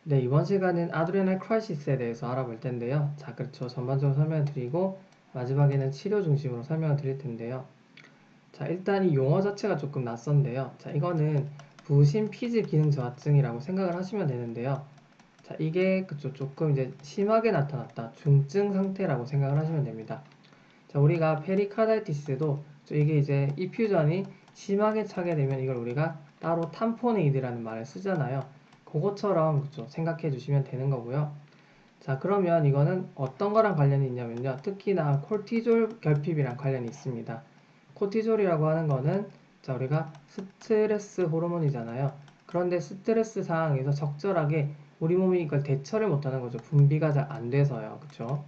네, 이번 시간은 아드레날 크라이시스에 대해서 알아볼 텐데요. 자, 그렇죠. 전반적으로 설명을 드리고 마지막에는 치료 중심으로 설명을 드릴 텐데요. 자, 일단 이 용어 자체가 조금 낯선데요. 자, 이거는 부신 피질 기능 저하증이라고 생각을 하시면 되는데요. 자, 이게 그쵸, 조금 이제 심하게 나타났다. 중증 상태라고 생각을 하시면 됩니다. 자, 우리가 페리카달티스도 이게 이제 이퓨전이 심하게 차게 되면 이걸 우리가 따로 탐포네이드라는 말을 쓰잖아요. 그것처럼 그쵸, 생각해 주시면 되는 거고요. 자, 그러면 이거는 어떤 거랑 관련이 있냐면요. 특히나 콜티졸 결핍이랑 관련이 있습니다. 코티졸이라고 하는 거는 자, 우리가 스트레스 호르몬이잖아요. 그런데 스트레스 상황에서 적절하게 우리 몸이 이걸 대처를 못하는 거죠. 분비가 잘 안 돼서요. 그쵸?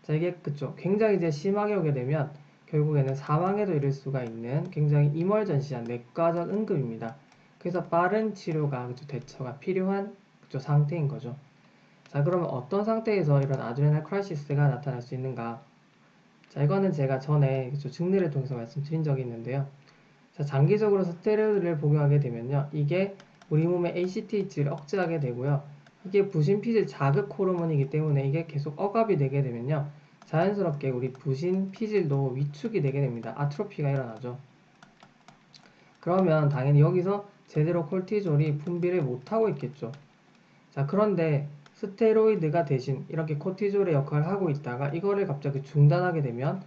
자, 이게 그쵸. 굉장히 이제 심하게 오게 되면 결국에는 사망에도 이를 수가 있는 굉장히 이멀전시한 내과적 응급입니다. 그래서 빠른 치료가 그쵸, 대처가 필요한 그쵸, 상태인 거죠. 자, 그러면 어떤 상태에서 이런 아드레날 크라이시스가 나타날 수 있는가? 자, 이거는 제가 전에 그쵸, 증례를 통해서 말씀드린 적이 있는데요. 자, 장기적으로 스테로이드를 복용하게 되면요. 이게 우리 몸의 ACTH를 억제하게 되고요. 이게 부신피질 자극 호르몬이기 때문에 이게 계속 억압이 되게 되면요. 자연스럽게 우리 부신피질도 위축이 되게 됩니다. 아트로피가 일어나죠. 그러면 당연히 여기서 제대로 콜티졸이 분비를 못하고 있겠죠. 자, 그런데 스테로이드가 대신 이렇게 코티졸의 역할을 하고 있다가 이거를 갑자기 중단하게 되면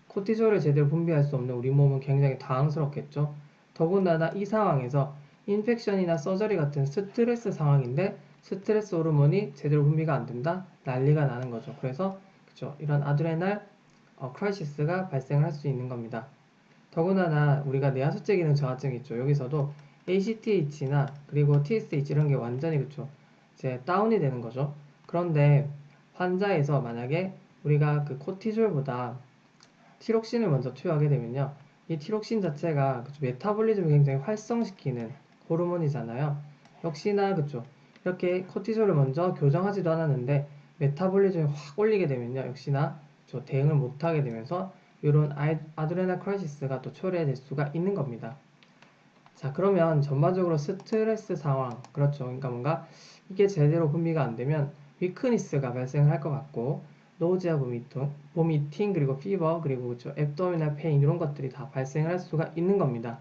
코티졸을 제대로 분비할 수 없는 우리 몸은 굉장히 당황스럽겠죠. 더군다나 이 상황에서 인펙션이나 서저리 같은 스트레스 상황인데 스트레스 호르몬이 제대로 분비가 안 된다? 난리가 나는 거죠. 그래서 그쵸, 이런 아드레날 크라이시스가 발생을 할 수 있는 겁니다. 더군다나 우리가 뇌하수체 기능 저하증 있죠. 여기서도 ACTH나 그리고 TSH 이런 게 완전히 그쵸, 이제 다운이 되는 거죠. 그런데 환자에서 만약에 우리가 그 코티졸보다 티록신을 먼저 투여하게 되면요. 이 티록신 자체가 그쵸, 메타볼리즘을 굉장히 활성시키는 호르몬이잖아요. 역시나 그쵸, 이렇게 코티졸을 먼저 교정하지도 않았는데 메타볼리즘을 확 올리게 되면요. 역시나 그쵸, 대응을 못하게 되면서 이런 아드레날 크라이시스가 또 초래될 수가 있는 겁니다. 자, 그러면 전반적으로 스트레스 상황, 그렇죠. 그러니까 뭔가 이게 제대로 분비가 안 되면 위크니스가 발생을 할 것 같고, 노지아 보미팅, 그리고 피버, 그리고 그렇죠. 앱도미널 페인 이런 것들이 다 발생을 할 수가 있는 겁니다.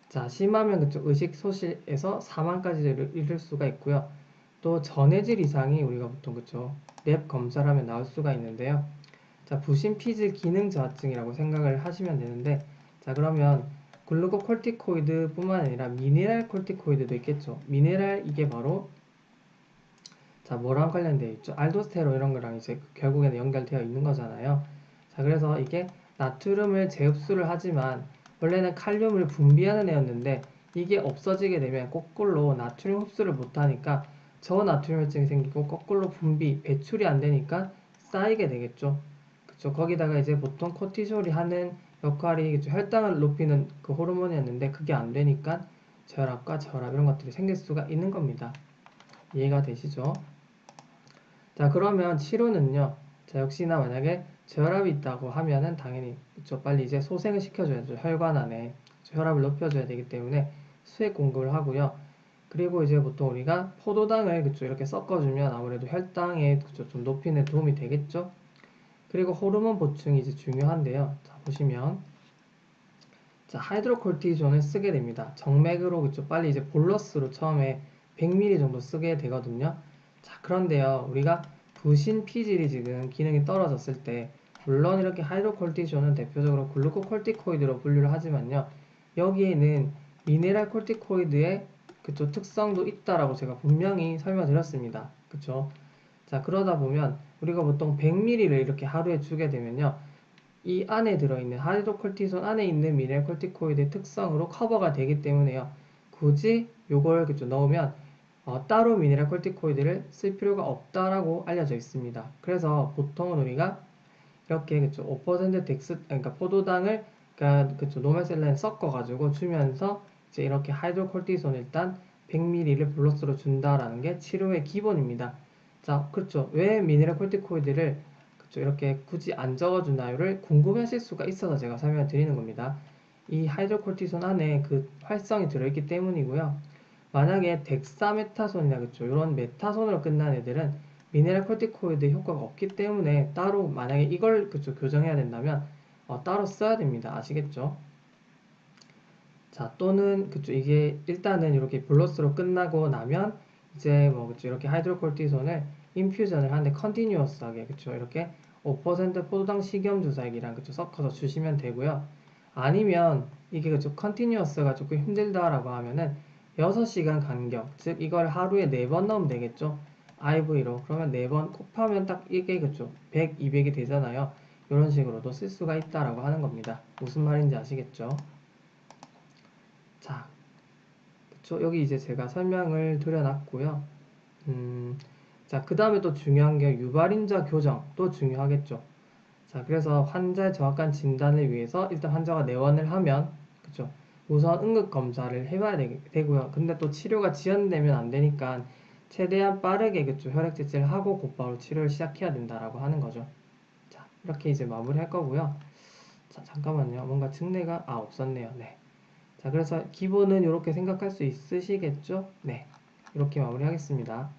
자, 심하면 그쪽 의식 소실에서 사망까지 이를 수가 있고요. 또 전해질 이상이 우리가 보통 그쵸, 랩 검사를 하면 나올 수가 있는데요. 자, 부신피질 기능 저하증이라고 생각을 하시면 되는데, 자, 그러면 글루코콜티코이드 뿐만 아니라 미네랄 콜티코이드도 있겠죠. 미네랄 이게 바로 자, 뭐랑 관련되어 있죠? 알도스테론 이런 거랑 이제 결국에는 연결되어 있는 거잖아요. 자, 그래서 이게 나트륨을 재흡수를 하지만 원래는 칼륨을 분비하는 애였는데 이게 없어지게 되면 거꾸로 나트륨 흡수를 못하니까 저나트륨혈증이 생기고 거꾸로 분비, 배출이 안 되니까 쌓이게 되겠죠. 그쵸? 거기다가 이제 보통 코티졸이 하는 역할이 그쵸? 혈당을 높이는 그 호르몬이었는데 그게 안 되니까 저혈압과 저혈압 이런 것들이 생길 수가 있는 겁니다. 이해가 되시죠? 자, 그러면 치료는요. 자, 역시나 만약에 저혈압이 있다고 하면은 당연히 그쵸, 빨리 이제 소생을 시켜줘야죠. 혈관 안에 혈압을 높여줘야 되기 때문에 수액 공급을 하고요. 그리고 이제 보통 우리가 포도당을 그쵸, 이렇게 섞어주면 아무래도 혈당에 그쵸, 좀 높이는 데 도움이 되겠죠. 그리고 호르몬 보충이 이제 중요한데요. 자, 보시면 자, 하이드로콜티존을 쓰게 됩니다. 정맥으로 그쵸, 빨리 이제 볼러스로 처음에 100ml 정도 쓰게 되거든요. 자, 그런데요, 우리가 부신 피질이 지금 기능이 떨어졌을 때, 물론 이렇게 하이드로콜티존은 대표적으로 글루코콜티코이드로 분류를 하지만요, 여기에는 미네랄 콜티코이드의 그쵸, 특성도 있다라고 제가 분명히 설명드렸습니다. 그쵸? 자, 그러다 보면 우리가 보통 100ml를 이렇게 하루에 주게 되면요, 이 안에 들어있는 하이드로콜티손 안에 있는 미네랄 콜티코이드의 특성으로 커버가 되기 때문에요. 굳이 요걸 그쵸, 넣으면 따로 미네랄 콜티코이드를 쓸 필요가 없다라고 알려져 있습니다. 그래서 보통은 우리가 이렇게 그쵸, 5% 덱스 그러니까 포도당을 그러니까 그쵸, 노멀셀라인 섞어가지고 주면서 이제 이렇게 하이드로콜티손 일단 100ml를 볼러스로 준다라는 게 치료의 기본입니다. 자, 그렇죠. 왜 미네랄 콜티코이드를 그쵸, 이렇게 굳이 안 적어주나요를 궁금해하실 수가 있어서 제가 설명을 드리는 겁니다. 이 하이드로콜티손 안에 그 활성이 들어있기 때문이고요. 만약에 덱사메타손이나 그쵸 이런 메타손으로 끝난 애들은 미네랄 콜티코이드 효과가 없기 때문에 따로 만약에 이걸 그쵸 교정해야 된다면 따로 써야 됩니다. 아시겠죠? 자, 또는 그쵸 이게 일단은 이렇게 블러스로 끝나고 나면 이제 뭐 그쵸 이렇게 하이드로콜티손을 인퓨전을 하는데 컨티뉴어스하게 그쵸 이렇게 5% 포도당 식염 주사액이랑 그쵸 섞어서 주시면 되고요. 아니면 이게 그쵸 컨티뉴어스가 조금 힘들다라고 하면은 6시간 간격 즉 이걸 하루에 4번 넣으면 되겠죠. IV로 그러면 4번 곱하면 딱 이게 그쵸 100, 200이 되잖아요. 이런 식으로도 쓸 수가 있다라고 하는 겁니다. 무슨 말인지 아시겠죠? 자, 그쵸. 여기 이제 제가 설명을 드려놨고요. 자, 그 다음에 또 중요한 게 유발인자 교정도 중요하겠죠. 자, 그래서 환자의 정확한 진단을 위해서 일단 환자가 내원을 하면, 그쵸. 우선 응급 검사를 해봐야 되고요. 근데 또 치료가 지연되면 안 되니까 최대한 빠르게 그쵸. 혈액 채취를 하고 곧바로 치료를 시작해야 된다라고 하는 거죠. 자, 이렇게 이제 마무리할 거고요. 자, 잠깐만요. 뭔가 증례가, 없었네요. 네. 자, 그래서 기본은 이렇게 생각할 수 있으시겠죠? 네. 이렇게 마무리하겠습니다.